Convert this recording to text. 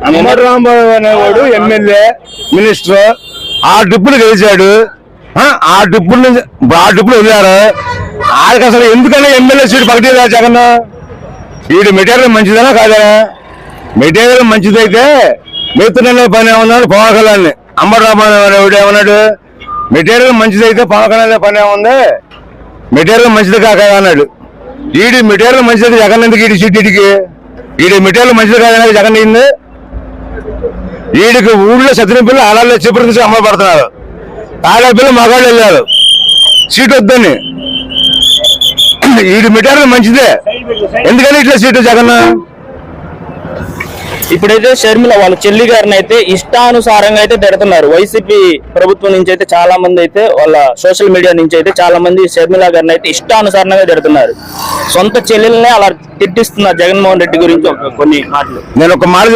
అంబటి రాంబాబు అనేవాడు MLA minister 6 ట్రిప్పులు గెలిచాడు. ఆ ట్రిప్పులు వదిలారు. ఆయనకి అసలు ఎందుకని ఎమ్మెల్యే సీట్ పక్కన జగన్ వీడు మెటీరియల్ మంచిదనా కాదా? మెటీరియల్ మంచిదైతే మిగతా పని ఏమన్నాడు పవన్ కళ్యాణ్. అంబటి రాంబాబు అనేవాడు ఏమన్నాడు, మెటీరియల్ మంచిదైతే పవన్ కళ్యాణ్ పని ఏముంది, మెటీరియల్ మంచిది కాక అన్నాడు. వీడి మెటీరియల్ మంచిది జగన్ ఎందుకు వీడి సీట్ వీడి మెటీరియల్ మంచిది కాదనేది జగన్ అయింది. వీడికి ఊళ్ళో సత్యన పిల్లలు ఆడాళ్ళు చెప్పులు తీసి అమ్మబడుతున్నారు. ఆడే పిల్లలు మగాళ్ళు వెళ్ళారు సీట్ వద్దని. వీడి మెటీరియల్ మంచిదే, ఎందుకని ఇట్లా సీటు జగన్? ఇప్పుడైతే షర్మిల వాళ్ళ చెల్లి గారిని అయితే ఇష్టానుసారంగా అయితే తిడుతున్నారు. వైసీపీ ప్రభుత్వం నుంచి అయితే చాలా మంది అయితే వాళ్ళ సోషల్ మీడియా నుంచి అయితే చాలా మంది షర్మిల గారిని అయితే ఇష్టానుసారంగా తిడుతున్నారు. సొంత చెల్లెల్నే అలా తిట్టిస్తున్నారు జగన్మోహన్ రెడ్డి గురించి కొన్ని మాటలు. నేను ఒక మాట